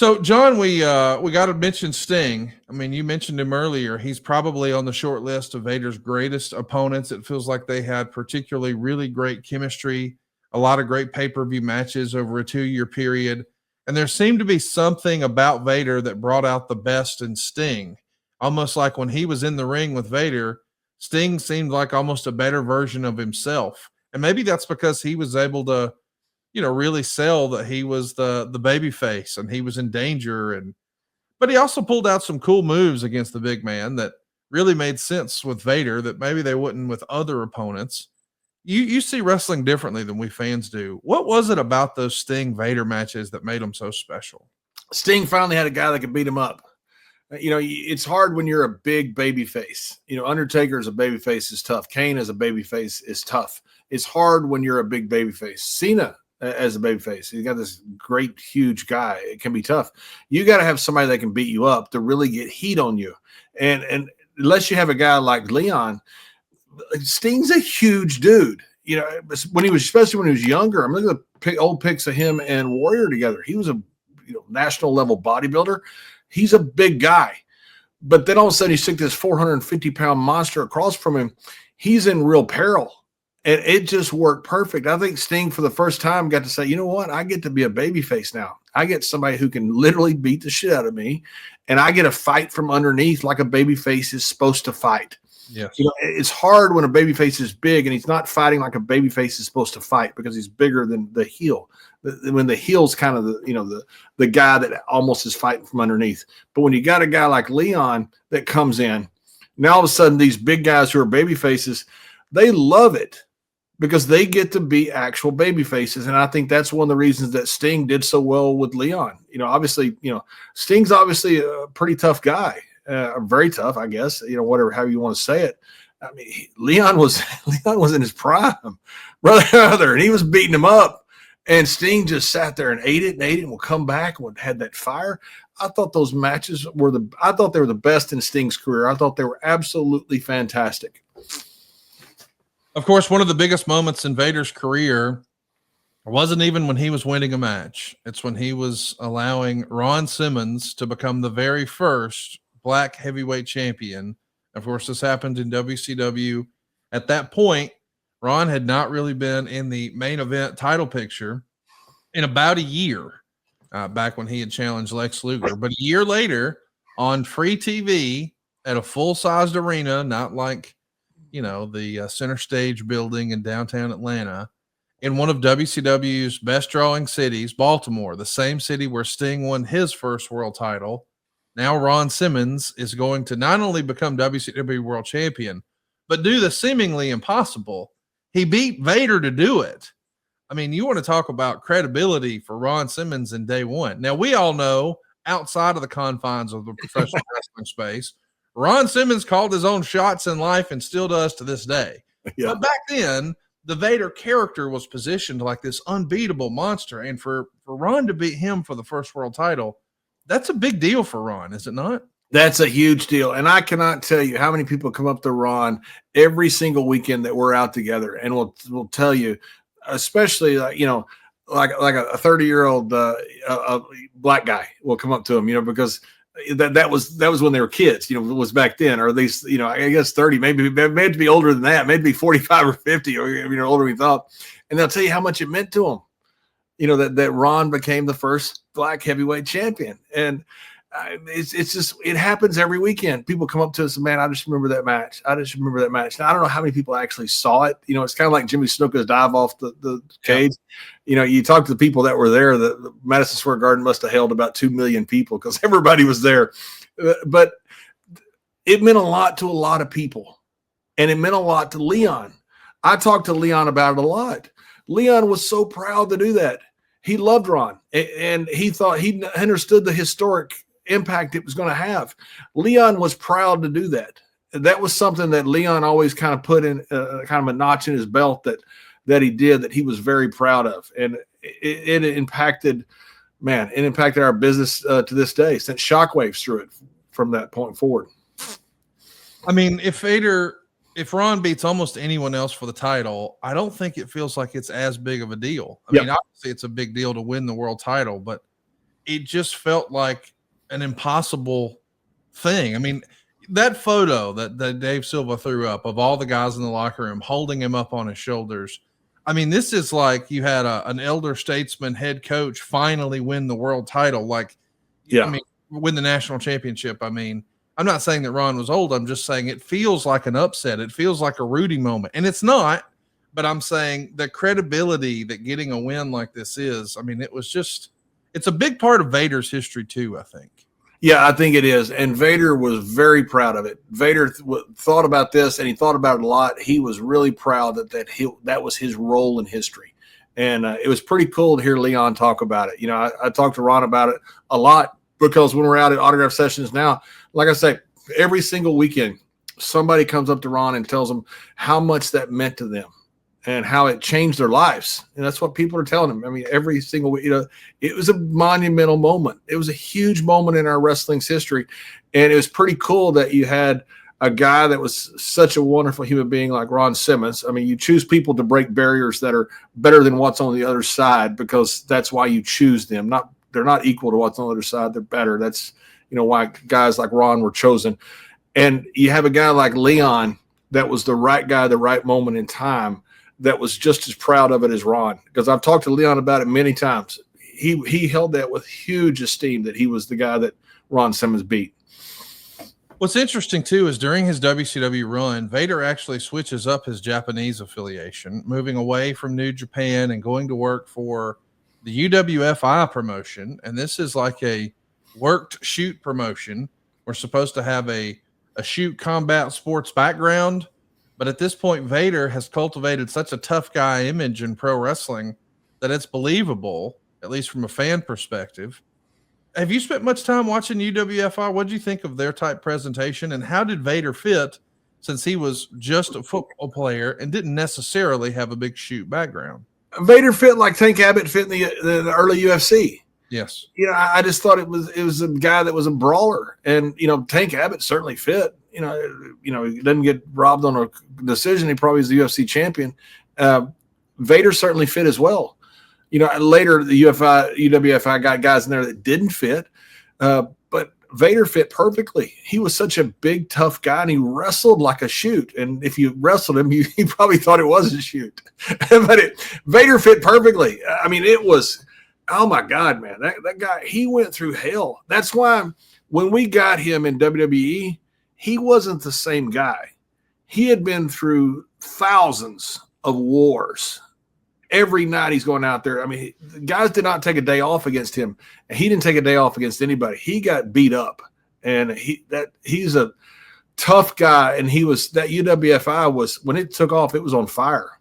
So, John, we got to mention Sting. I mean, you mentioned him earlier. He's probably on the short list of Vader's greatest opponents. It feels like they had particularly really great chemistry, a lot of great pay-per-view matches over a 2-year period. And there seemed to be something about Vader that brought out the best in Sting. Almost like when he was in the ring with Vader, Sting seemed like almost a better version of himself. And maybe that's because he was able to, really sell that he was the baby face and he was in danger. But he also pulled out some cool moves against the big man that really made sense with Vader that maybe they wouldn't with other opponents. You see wrestling differently than we fans do. What was it about those Sting Vader matches that made them so special? Sting finally had a guy that could beat him up. It's hard when you're a big baby face. Undertaker as a baby face is tough. Kane as a baby face is tough. It's hard when you're a big baby face. Cena as a baby face, he's got this great, huge guy. It can be tough. You got to have somebody that can beat you up to really get heat on you. And unless you have a guy like Leon, Sting's a huge dude. Especially when he was younger. I'm looking at the old pics of him and Warrior together. He was a national level bodybuilder. He's a big guy. But then all of a sudden you stick this 450-pound monster across from him. He's in real peril. And it just worked perfect. I think Sting, for the first time, got to say, you know what? I get to be a babyface now. I get somebody who can literally beat the shit out of me, and I get to fight from underneath like a babyface is supposed to fight. Yes. It's hard when a babyface is big, and he's not fighting like a babyface is supposed to fight because he's bigger than the heel. When the heel's kind of the guy that almost is fighting from underneath. But when you got a guy like Leon that comes in, now all of a sudden these big guys who are babyfaces, they love it, because they get to be actual baby faces. And I think that's one of the reasons that Sting did so well with Leon. Obviously, Sting's obviously a pretty tough guy, very tough, I guess, however you want to say it. I mean, Leon was in his prime, brother, and he was beating him up, and Sting just sat there and ate it and will come back and had that fire. I thought those matches were they were the best in Sting's career. I thought they were absolutely fantastic. Of course, one of the biggest moments in Vader's career wasn't even when he was winning a match. It's when he was allowing Ron Simmons to become the very first black heavyweight champion. Of course, this happened in WCW. At that point, Ron had not really been in the main event title picture in about a year, back when he had challenged Lex Luger. But a year later, on free TV at a full-sized arena, not like the Center Stage building in downtown Atlanta, in one of WCW's best drawing cities, Baltimore, the same city where Sting won his first world title. Now Ron Simmons is going to not only become WCW world champion, but do the seemingly impossible. He beat Vader to do it. I mean, you want to talk about credibility for Ron Simmons in day one. Now, we all know outside of the confines of the professional wrestling space, Ron Simmons called his own shots in life and still does to this day. Yeah. But back then, the Vader character was positioned like this unbeatable monster. And for Ron to beat him for the first world title, that's a big deal for Ron, is it not? That's a huge deal. And I cannot tell you how many people come up to Ron every single weekend that we're out together and will tell you, especially like a 30-year-old black guy will come up to him, because that was when they were kids, it was back then, or at least, I guess 30, maybe to be older than that, maybe 45 or 50 or, older we thought. And they'll tell you how much it meant to them, that Ron became the first black heavyweight champion. And it's just, it happens every weekend. People come up to us and, man, I just remember that match. Now, I don't know how many people actually saw it. It's kind of like Jimmy Snuka's dive off the cage. You talk to the people that were there, the Madison Square Garden must have held about 2 million people because everybody was there. But it meant a lot to a lot of people, and it meant a lot to Leon. I talked to Leon about it a lot. Leon was so proud to do that. He loved Ron, and he thought he understood the historic impact it was going to have. Leon was proud to do that. That was something that Leon always kind of put in kind of a notch in his belt that he did, that he was very proud of. And it impacted our business to this day, sent shockwaves through it from that point forward. I mean, if Ron beats almost anyone else for the title, I don't think it feels like it's as big of a deal. I mean, obviously it's a big deal to win the world title, but it just felt like an impossible thing. I mean, that photo that Dave Silva threw up of all the guys in the locker room holding him up on his shoulders. I mean, this is like you had an elder statesman head coach finally win the world title. Like, yeah, I mean, win the national championship. I mean, I'm not saying that Ron was old. I'm just saying it feels like an upset. It feels like a Rudy moment, and it's not. But I'm saying the credibility that getting a win like this is, I mean, it's a big part of Vader's history too, I think. Yeah, I think it is. And Vader was very proud of it. Vader thought about this, and he thought about it a lot. He was really proud that was his role in history. And it was pretty cool to hear Leon talk about it. You know, I talked to Ron about it a lot because when we're out at autograph sessions now, like I say, every single weekend, somebody comes up to Ron and tells him how much that meant to them and how it changed their lives. And that's what people are telling him. I mean, every single week, it was a monumental moment. It was a huge moment in our wrestling's history. And it was pretty cool that you had a guy that was such a wonderful human being like Ron Simmons. I mean, you choose people to break barriers that are better than what's on the other side because that's why you choose them. They're not equal to what's on the other side. They're better. That's, why guys like Ron were chosen. And you have a guy like Leon that was the right guy, the right moment in time, that was just as proud of it as Ron, because I've talked to Leon about it many times. He held that with huge esteem that he was the guy that Ron Simmons beat. What's interesting too is during his WCW run, Vader actually switches up his Japanese affiliation, moving away from New Japan and going to work for the UWFI promotion. And this is like a worked shoot promotion. We're supposed to have a shoot combat sports background. But at this point, Vader has cultivated such a tough guy image in pro wrestling that it's believable, at least from a fan perspective. Have you spent much time watching UWFI? What did you think of their type presentation, and how did Vader fit since he was just a football player and didn't necessarily have a big shoot background? Vader fit like Tank Abbott fit in the early UFC. Yes. I just thought it was a guy that was a brawler, and Tank Abbott certainly fit. He doesn't get robbed on a decision. He probably is the UFC champion. Vader certainly fit as well. Later the UWFI got guys in there that didn't fit, but Vader fit perfectly. He was such a big, tough guy, and he wrestled like a shoot. And if you wrestled him, he probably thought it was a shoot. But Vader fit perfectly. I mean, it was, oh my God, man, that guy, he went through hell. That's why when we got him in WWE, he wasn't the same guy. He had been through thousands of wars. Every night he's going out there. I mean, guys did not take a day off against him, and he didn't take a day off against anybody. He got beat up, and he's a tough guy. And that UWFI was, when it took off, it was on fire.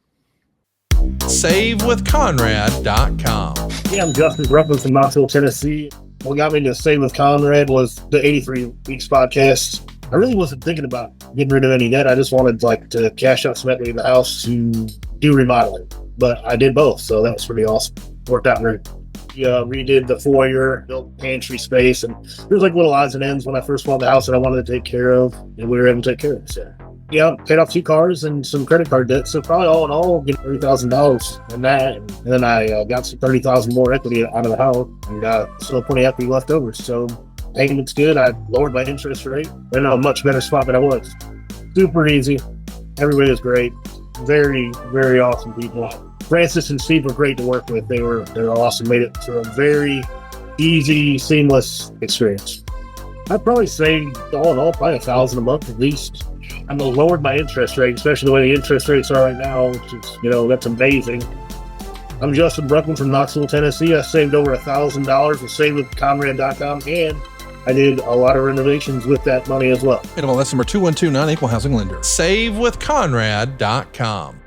SaveWithConrad.com. Yeah, I'm Justin Gruffin from Knoxville, Tennessee. What got me to Save with Conrad was the 83 Weeks podcast. I really wasn't thinking about getting rid of any debt. I just wanted to cash out some equity in the house to do remodeling. But I did both, so that was pretty awesome. Worked out great. We redid the foyer, built pantry space, and there was like little odds and ends when I first bought the house that I wanted to take care of, and we were able to take care of it. So, yeah, paid off 2 cars and some credit card debt. So probably all in all, get $30,000 in that. And then I got some $30,000 more equity out of the house, and still plenty of equity left over. So payment's good. I lowered my interest rate. I'm in a much better spot than I was. Super easy. Everybody was great. Very, very awesome people. Francis and Steve were great to work with. They're awesome. Made it to a very easy, seamless experience. I'd probably say all in all, probably $1,000 a month at least. I lowered my interest rate, especially the way the interest rates are right now, which is, that's amazing. I'm Justin Bruckman from Knoxville, Tennessee. I saved over $1,000 with SaveWithConrad.com, and I did a lot of renovations with that money as well. That's number 2129 Equal Housing Lender. SaveWithConrad.com.